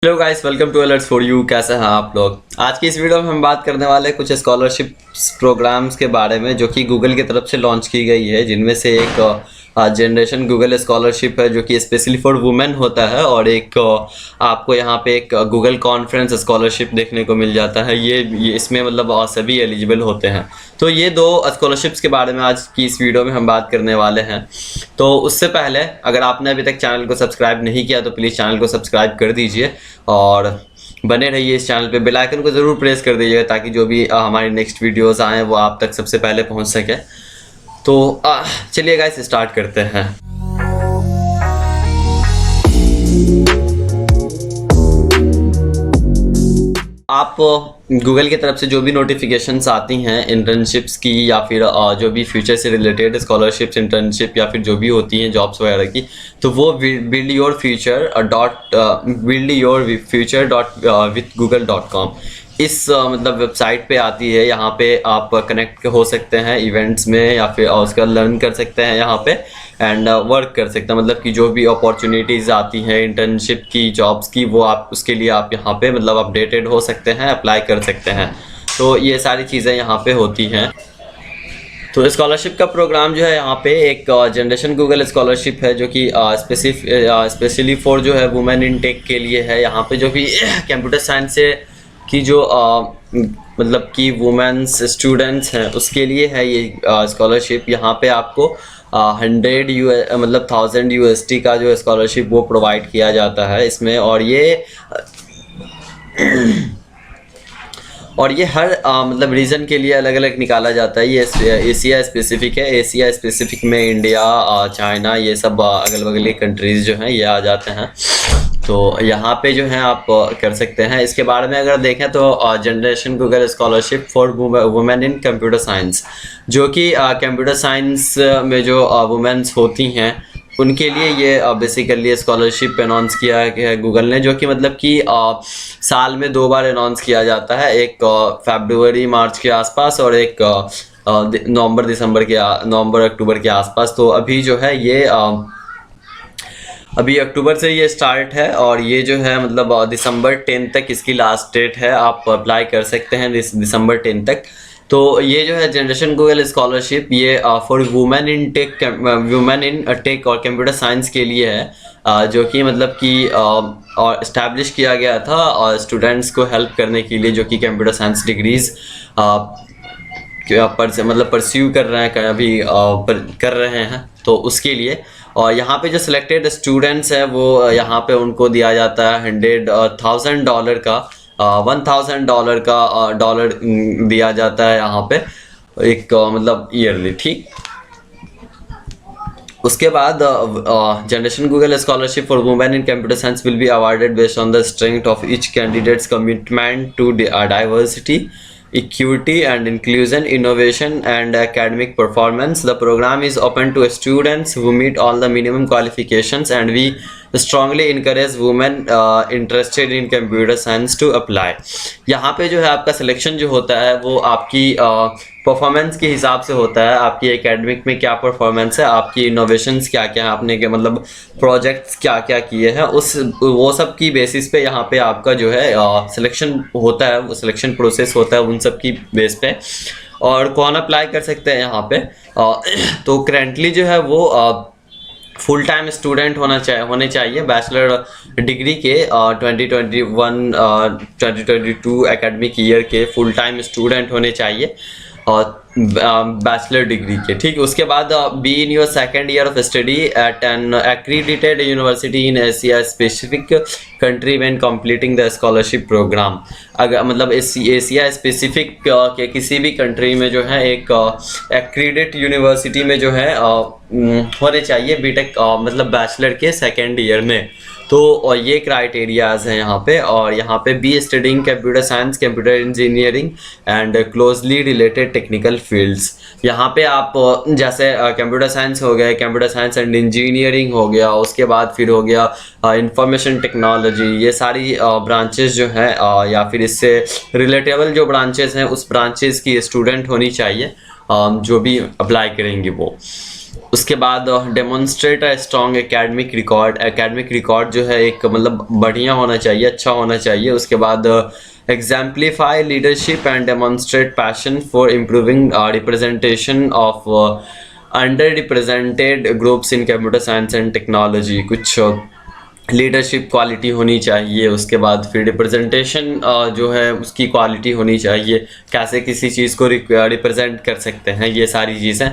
Hello guys, welcome to alerts for you. कैसे हैं आप लोग? आज की इस वीडियो में हम बात करने वाले हैं कुछ स्कॉलरशिप प्रोग्राम्स के बारे में जो कि गूगल की तरफ से लॉन्च की गई है, जिनमें से एक जनरेशन गूगल स्कॉलरशिप है जो कि स्पेशली फॉर वुमेन होता है, और एक आपको यहाँ पे एक गूगल कॉन्फ्रेंस स्कॉलरशिप देखने को मिल जाता है। ये इसमें मतलब सभी एलिजिबल होते हैं। तो ये दो स्कॉलरशिप्स के बारे में आज की इस वीडियो में हम बात करने वाले हैं। तो उससे पहले अगर आपने अभी तक चैनल को सब्सक्राइब नहीं किया तो प्लीज़ चैनल को सब्सक्राइब कर दीजिए और बने रहिए इस चैनल पे। बेल आइकन को ज़रूर प्रेस कर दीजिएगा ताकि जो भी हमारी नेक्स्ट वीडियोस आएँ वो आप तक सबसे पहले पहुंच सके। तो चलिए गाइस, स्टार्ट करते हैं। आप गूगल की तरफ से जो भी नोटिफिकेशंस आती हैं इंटर्नशिप्स की या फिर जो भी फ्यूचर से रिलेटेड स्कॉलरशिप्स, इंटर्नशिप या फिर जो भी होती हैं जॉब्स वगैरह की, तो वो buildyourfuture.with google.com इस मतलब वेबसाइट पे आती है। यहाँ पे आप कनेक्ट हो सकते हैं इवेंट्स में या फिर उसका लर्न कर सकते हैं यहाँ पे एंड वर्क कर सकते हैं। मतलब कि जो भी अपॉर्चुनिटीज़ आती हैं इंटर्नशिप की, जॉब्स की, वो आप उसके लिए आप यहाँ पे मतलब अपडेटेड हो सकते हैं, अप्लाई कर सकते हैं। तो ये सारी चीज़ें यहाँ पे होती हैं। तो स्कॉलरशिप का प्रोग्राम जो है यहाँ पे एक जनरेशन गूगल स्कॉलरशिप है जो कि स्पेशली फॉर जो है वुमेन इन टेक के लिए है। यहाँ पे जो भी कंप्यूटर साइंस से की जो मतलब कि वुमेन्स स्टूडेंट्स हैं उसके लिए है ये स्कॉलरशिप। यहाँ पे आपको 1000 USD का जो स्कॉलरशिप वो प्रोवाइड किया जाता है इसमें। और ये हर मतलब रीजन के लिए अलग अलग निकाला जाता है। ये एशिया स्पेसिफिक है। एशिया स्पेसिफिक में इंडिया, चाइना, ये सब अगल बगल के कंट्रीज़ जो हैं ये आ जाते हैं। तो यहाँ पे जो है आप कर सकते हैं। इसके बारे में अगर देखें तो generation Google scholarship for women in computer science, जो कि कंप्यूटर साइंस में जो वुमेन्स होती हैं उनके लिए ये बेसिकली स्कॉलरशिप अनाउंस किया है गूगल ने, जो कि मतलब कि साल में 2 बार अनाउंस किया जाता है। एक फरवरी मार्च के आसपास और एक नवंबर अक्टूबर के आसपास। तो अभी जो है ये अभी अक्टूबर से ये स्टार्ट है और ये जो है मतलब दिसंबर 10 तक इसकी लास्ट डेट है। आप अप्लाई कर सकते हैं दिसंबर 10 तक। तो ये जो है जनरेशन गूगल स्कॉलरशिप ये फॉर वुमेन इन टेक और कंप्यूटर साइंस के लिए है, जो कि मतलब कि और इस्टेब्लिश किया गया था और स्टूडेंट्स को हेल्प करने के लिए जो कि कंप्यूटर साइंस डिग्रीज मतलब परस्यू कर रहे हैं, अभी कर रहे हैं, तो उसके लिए। और यहाँ पे जो सिलेक्टेड स्टूडेंट्स हैं वो यहाँ पे उनको दिया जाता है $100,000 का $1,000 दिया जाता है यहाँ पे एक मतलब ईयरली। ठीक, उसके बाद generation Google scholarship for women in computer science will be awarded based on the strength of each candidate's commitment to diversity, equity and inclusion, innovation and academic performance. The program is open to students who meet all the minimum qualifications and we strongly encourage women interested in computer science to apply. यहाँ पे जो है आपका selection जो होता है वो आपकी परफॉर्मेंस के हिसाब से होता है। आपकी एकेडमिक में क्या परफॉर्मेंस है, आपकी इनोवेशंस क्या क्या है, आपने के मतलब प्रोजेक्ट्स क्या क्या किए हैं, वो सब की बेसिस पे यहाँ पे आपका जो है सिलेक्शन होता है, वो सिलेक्शन प्रोसेस होता है उन सब की बेस पे। और कौन अप्लाई कर सकते हैं यहाँ पे? तो करेंटली जो है वो फुल टाइम स्टूडेंट होने चाहिए बैचलर डिग्री के 2021-2022 एकेडमिक ईयर के फुल टाइम स्टूडेंट होने चाहिए और बैचलर डिग्री के। ठीक, उसके बाद be in your second year of study at an accredited university in Asia specific country when completing the scholarship programme. अगर मतलब एशिया स्पेसिफिक के किसी भी कंट्री में जो है एक एक्रीडिट यूनिवर्सिटी में जो है होने चाहिए बीटेक मतलब बैचलर के सेकेंड ईयर में। तो और ये क्राइटेरियाज हैं यहाँ पे। और यहाँ पे be studying computer science, computer engineering and closely related technical fields. यहाँ पे आप जैसे कंप्यूटर साइंस हो गया, कंप्यूटर साइंस एंड इंजीनियरिंग हो गया, उसके बाद फिर हो गया इंफॉर्मेशन टेक्नोलॉजी, ये सारी ब्रांचेस जो हैं या फिर इससे रिलेटेबल जो ब्रांचेस हैं उस ब्रांचेस की स्टूडेंट होनी चाहिए जो भी अप्लाई करेंगे वो। उसके बाद demonstrate a strong academic record. Academic record जो है एक मतलब बढ़िया होना चाहिए, अच्छा होना चाहिए। उसके बाद exemplify leadership and demonstrate passion for improving representation of under represented groups in computer science and technology. कुछ लीडरशिप क्वालिटी होनी चाहिए। उसके बाद फिर रिप्रेजेंटेशन जो है उसकी क्वालिटी होनी चाहिए, कैसे किसी चीज़ को रिप्रेजेंट कर सकते हैं, ये सारी चीज़ें।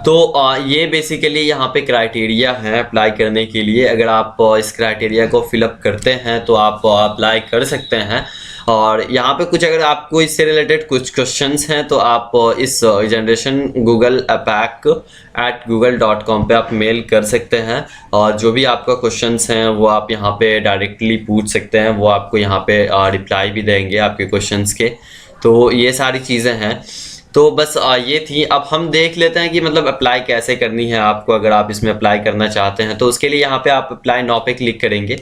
तो ये बेसिकली यहाँ पे क्राइटेरिया हैं अप्लाई करने के लिए। अगर आप इस क्राइटेरिया को फिलअप करते हैं तो आप अप्लाई कर सकते हैं। और यहाँ पे कुछ अगर आपको इससे रिलेटेड कुछ क्वेश्चंस हैं तो आप इस जनरेशन गूगल apac@google.com पे आप मेल कर सकते हैं, और जो भी आपका क्वेश्चंस हैं वो आप यहाँ पे डायरेक्टली पूछ सकते हैं, वो आपको यहाँ पे रिप्लाई भी देंगे आपके क्वेश्चंस के। तो ये सारी चीज़ें हैं। तो बस ये थी। अब हम देख लेते हैं कि मतलब अप्लाई कैसे करनी है आपको, अगर आप इसमें अप्लाई करना चाहते हैं तो उसके लिए यहाँ पे आप अप्लाई नाउ पे क्लिक करेंगे।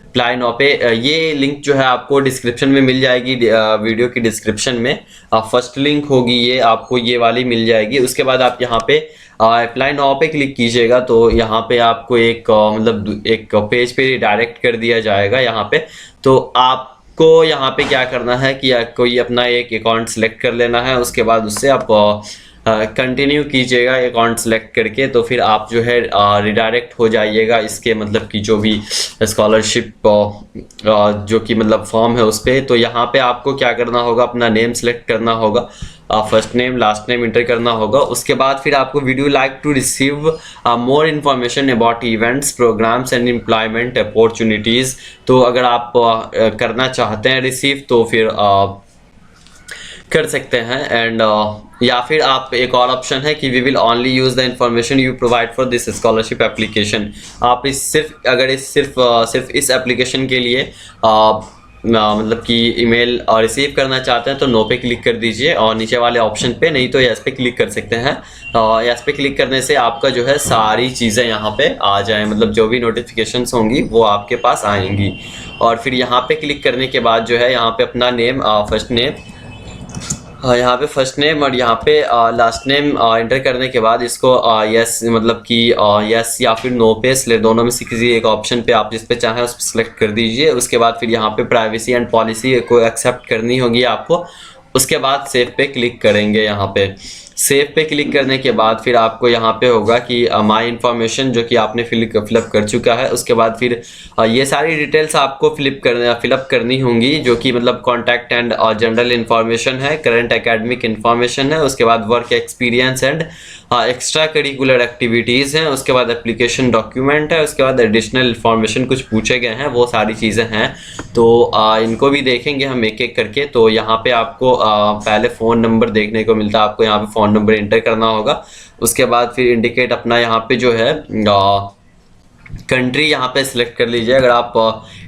अप्लाई नाउ पे ये लिंक जो है आपको डिस्क्रिप्शन में मिल जाएगी, वीडियो की डिस्क्रिप्शन में फर्स्ट लिंक होगी, ये आपको ये वाली मिल जाएगी। उसके बाद आप यहाँ पे अप्लाई नाउ पे क्लिक कीजिएगा तो यहाँ पे आपको एक मतलब एक पेज पे डायरेक्ट कर दिया जाएगा। यहाँ पे तो आपको यहाँ पे क्या करना है कि कोई अपना एक अकाउंट सेलेक्ट कर लेना है। उसके बाद उससे आप कंटिन्यू कीजिएगा अकाउंट सेलेक्ट करके, तो फिर आप जो है रिडायरेक्ट हो जाइएगा इसके मतलब कि जो भी स्कॉलरशिप जो कि मतलब फॉर्म है उस पर। तो यहाँ पे आपको क्या करना होगा, अपना नेम सेलेक्ट करना होगा, first name last name enter करना होगा। उसके बाद फिर आपको video like to receive more information about events programmes and employment opportunities. तो अगर आप करना चाहते हैं रिसीव तो फिर कर सकते हैं। एंड या फिर आप एक और ऑप्शन है कि we will only use the information you provide for this scholarship application. आप इस सिर्फ अगर इस सिर्फ इस एप्लीकेशन के लिए मतलब कि ईमेल रिसीव करना चाहते हैं तो नो पे क्लिक कर दीजिए और नीचे वाले ऑप्शन पे, नहीं तो यस पे क्लिक कर सकते हैं। यस पे क्लिक करने से आपका जो है सारी चीज़ें यहाँ पे आ जाएं, मतलब जो भी नोटिफिकेशंस होंगी वो आपके पास आएंगी। और फिर यहाँ पे क्लिक करने के बाद जो है यहाँ पे अपना नेम फर्स्ट नेम, यहाँ पे फर्स्ट नेम और यहाँ पे लास्ट नेम एंटर करने के बाद इसको यस मतलब कि यस या फिर नो पे सिलेक्ट, दोनों में से किसी एक ऑप्शन पे आप जिस पे चाहें उस पर सिलेक्ट कर दीजिए। उसके बाद फिर यहाँ पे प्राइवेसी एंड पॉलिसी को एक्सेप्ट करनी होगी आपको। उसके बाद सेव पे क्लिक करेंगे। यहाँ पे सेव पे क्लिक करने के बाद फिर आपको यहाँ पे होगा कि माई इन्फॉर्मेशन जो कि आपने फिलअप कर चुका है। उसके बाद फिर ये सारी डिटेल्स आपको फिलअप करनी होंगी, जो कि मतलब कॉन्टैक्ट एंड जनरल इन्फॉर्मेशन है, करंट एकेडमिक इन्फॉर्मेशन है, उसके बाद work experience and extra curricular activities हैं, उसके बाद एप्लीकेशन डॉक्यूमेंट है, उसके बाद एडिशनल इन्फॉर्मेशन कुछ पूछे गए हैं, वो सारी चीज़ें हैं। तो इनको भी देखेंगे हम एक एक करके। तो यहाँ पे आपको पहले फ़ोन नंबर देखने को मिलता है, आपको यहाँ पे फ़ोन नंबर इंटर करना होगा। उसके बाद फिर इंडिकेट अपना यहाँ पे जो है कंट्री यहाँ पे सिलेक्ट कर लीजिए। अगर आप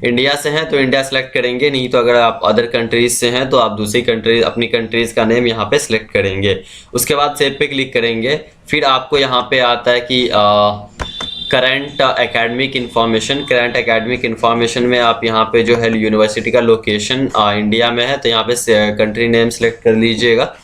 इंडिया से हैं तो इंडिया सेलेक्ट करेंगे, नहीं तो अगर आप अदर कंट्रीज से हैं तो आप दूसरी कंट्री अपनी कंट्रीज़ का नेम यहाँ पे सिलेक्ट करेंगे। उसके बाद सेव पे क्लिक करेंगे। फिर आपको यहाँ पे आता है कि current academic information. Current academic information में आप यहाँ पे जो है यूनिवर्सिटी का लोकेशन इंडिया में है तो यहाँ पे कंट्री नेम सेलेक्ट कर लीजिएगा।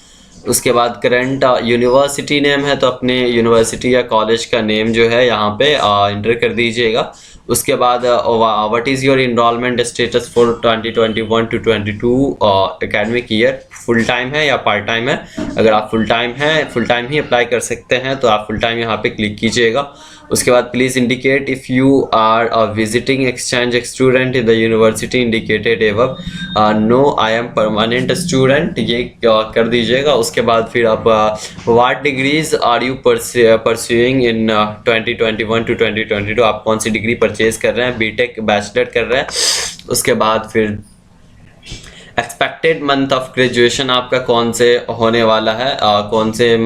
उसके बाद करंट यूनिवर्सिटी नेम है तो अपने यूनिवर्सिटी या कॉलेज का नेम जो है यहाँ पे इंटर कर दीजिएगा। उसके बाद what is your enrolment status for 2021 to 22 academic year, full time है या पार्ट टाइम है। अगर आप फुल टाइम है, फुल टाइम ही अप्लाई कर सकते हैं तो आप फुल टाइम यहाँ पे क्लिक कीजिएगा। उसके बाद please indicate if you are a visiting exchange student in the university indicated above, no I am permanent student, ये कर दीजिएगा। उसके बाद फिर आप what degrees are you pursuing in 2021 to 2022, आप कौन सी डिग्री परचेज कर रहे हैं, बीटेक बैचलर कर रहे हैं। उसके बाद फिर एक्सपेक्टेड मंथ ऑफ ग्रेजुएशन आपका कौन से होने वाला है, कौन से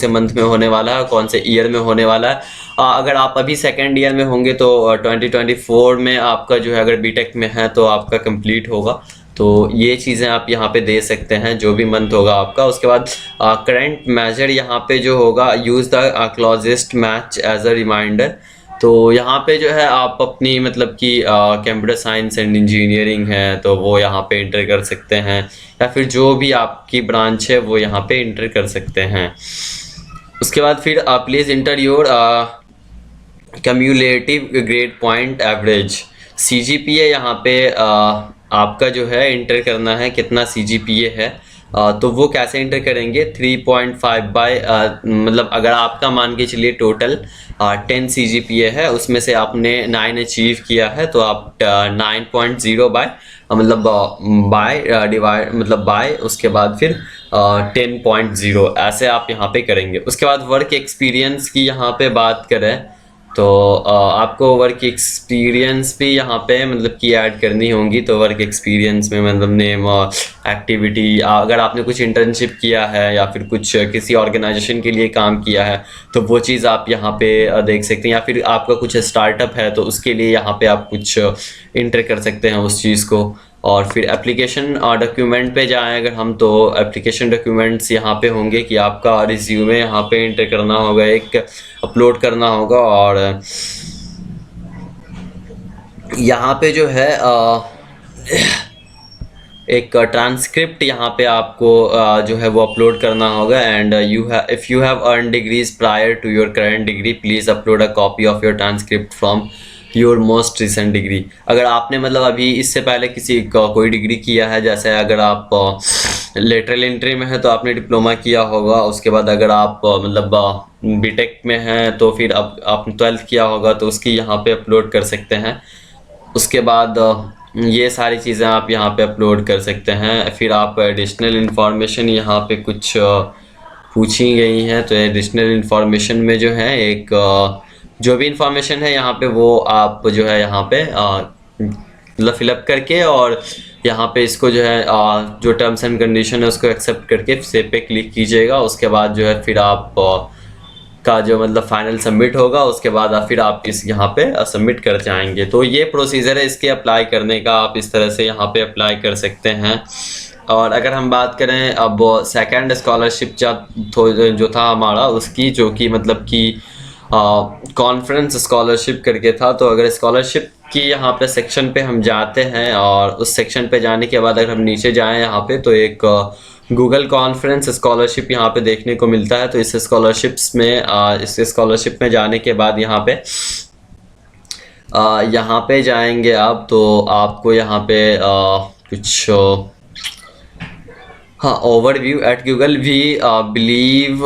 मंथ में होने वाला है, कौन से ईयर में होने वाला है। अगर आप अभी सेकेंड ईयर में होंगे तो 2024 में आपका जो है, अगर बीटेक में है तो आपका कंप्लीट होगा। तो ये चीज़ें आप यहाँ पे दे सकते हैं, जो भी मंथ होगा आपका। उसके बाद करंट मेजर यहाँ पे जो होगा, use the closest match as a reminder. तो यहाँ पे जो है आप अपनी मतलब कि कंप्यूटर साइंस एंड इंजीनियरिंग है तो वो यहाँ पे इंटर कर सकते हैं, या फिर जो भी आपकी ब्रांच है वो यहाँ पे इंटर कर सकते हैं। उसके बाद फिर please inter your cumulative grade point average. CGPA यहाँ पे आपका जो है इंटर करना है, कितना CGPA है। तो वो कैसे इंटर करेंगे, 3.5 बाय मतलब अगर आपका मान के चलिए टोटल 10 CGPA है, उसमें से आपने 9 अचीव किया है, तो आप 9.0 बाय मतलब बाय डिवाइड मतलब बाय उसके बाद फिर 10.0 ऐसे आप यहाँ पे करेंगे। उसके बाद वर्क एक्सपीरियंस की यहाँ पे बात करें तो आपको वर्क एक्सपीरियंस भी यहाँ पे मतलब की ऐड करनी होंगी। तो वर्क एक्सपीरियंस में मतलब नेम एक्टिविटी, अगर आपने कुछ इंटर्नशिप किया है या फिर कुछ किसी ऑर्गेनाइजेशन के लिए काम किया है तो वो चीज़ आप यहाँ पे देख सकते हैं, या फिर आपका कुछ स्टार्टअप है तो उसके लिए यहाँ पे आप कुछ इंटर कर सकते हैं उस चीज़ को। और फिर एप्लीकेशन डॉक्यूमेंट पे जाएं अगर हम, तो एप्लीकेशन डॉक्यूमेंट्स यहाँ पे होंगे कि आपका रिज्यूमे यहाँ पे इंटर करना होगा, एक अपलोड करना होगा। और यहाँ पे जो है एक ट्रांसक्रिप्ट यहाँ पे आपको जो है वो अपलोड करना होगा। And if you have earn degrees prior to your current degree please upload a copy of your transcript from your most recent degree. अगर आपने मतलब अभी इससे पहले किसी कोई डिग्री किया है, जैसे अगर आप लेटरल एंट्री में है तो आपने डिप्लोमा किया होगा, उसके बाद अगर आप मतलब बीटेक में हैं तो फिर अब आपने 12th किया होगा तो उसकी यहाँ पे अपलोड कर सकते हैं। उसके बाद ये सारी चीज़ें आप यहाँ पे अपलोड कर सकते हैं। फिर आप एडिशनल इंफॉर्मेशन यहाँ पे कुछ पूछी गई हैं, तो एडिशनल इंफॉर्मेशन में जो है एक जो भी इंफॉर्मेशन है यहाँ पे वो आप जो है यहाँ पे मतलब फिलअप करके और यहाँ पे इसको जो है जो टर्म्स एंड कंडीशन है उसको एक्सेप्ट करके सेव पे क्लिक कीजिएगा। उसके बाद जो है फिर आप का जो मतलब फाइनल सबमिट होगा, उसके बाद फिर आप इस यहाँ पे सबमिट कर जाएंगे। तो ये प्रोसीजर है इसके अप्लाई करने का, आप इस तरह से यहाँ पे अप्लाई कर सकते हैं। और अगर हम बात करें अब सेकंड स्कॉलरशिप जो था हमारा उसकी, जो कि मतलब कि कॉन्फ्रेंस स्कॉलरशिप करके था। तो अगर स्कॉलरशिप की यहाँ पे सेक्शन पे हम जाते हैं और उस सेक्शन पे जाने के बाद अगर हम नीचे जाएं यहाँ पे तो एक गूगल कॉन्फ्रेंस स्कॉलरशिप यहाँ पे देखने को मिलता है। तो इस स्कॉलरशिप्स में इस स्कॉलरशिप में जाने के बाद यहाँ पे जाएंगे आप, तो आपको यहाँ पे कुछ हाँ overview at Google we believe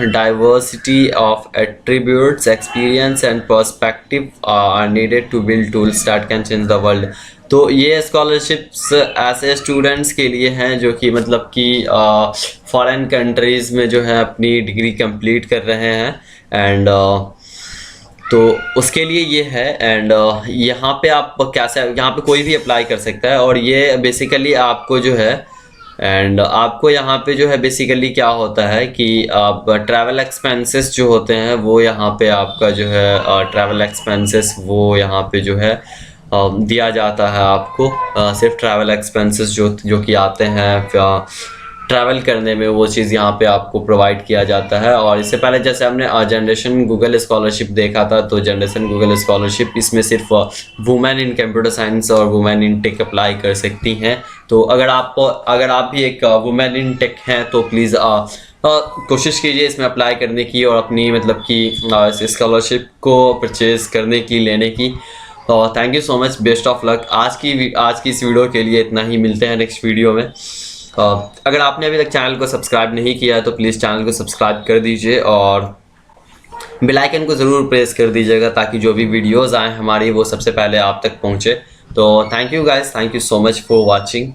diversity of attributes experience and perspective are needed to build tools that can change the world. तो ये स्कॉलरशिप्स ऐसे स्टूडेंट्स के लिए हैं जो कि मतलब कि फॉरेन कंट्रीज़ में जो है अपनी डिग्री कंप्लीट कर रहे हैं। एंड तो उसके लिए ये है। एंड यहाँ पे आप कैसे यहाँ पे कोई भी अप्लाई कर सकता है। और ये बेसिकली आपको जो है एंड आपको यहाँ पे जो है बेसिकली क्या होता है कि आप ट्रैवल एक्सपेंसेस जो होते हैं वो यहाँ पे आपका जो है ट्रैवल एक्सपेंसेस वो यहाँ पे जो है दिया जाता है आपको। सिर्फ ट्रैवल एक्सपेंसेस जो कि आते हैं ट्रैवल करने में, वो चीज़ यहाँ पे आपको प्रोवाइड किया जाता है। और इससे पहले जैसे हमने जनरेशन गूगल स्कॉलरशिप देखा था, तो जनरेशन गूगल स्कॉलरशिप इसमें सिर्फ वुमेन इन कंप्यूटर साइंस और वुमेन इन टेक अप्लाई कर सकती हैं। तो अगर आप भी एक वुमेन इन टेक हैं तो प्लीज़ कोशिश कीजिए इसमें अप्लाई करने की और अपनी मतलब कि इस स्कॉलरशिप को परचेज़ करने की, लेने की। Thank you so much, best of luck. आज की इस वीडियो के लिए इतना ही, मिलते हैं नेक्स्ट वीडियो में। अगर आपने अभी तक चैनल को सब्सक्राइब नहीं किया है तो प्लीज़ चैनल को सब्सक्राइब कर दीजिए और बेल आइकन को ज़रूर प्रेस कर दीजिएगा ताकि जो भी वीडियोस आए हमारी वो सबसे पहले आप तक पहुंचे। तो thank you guys, thank you so much for watching.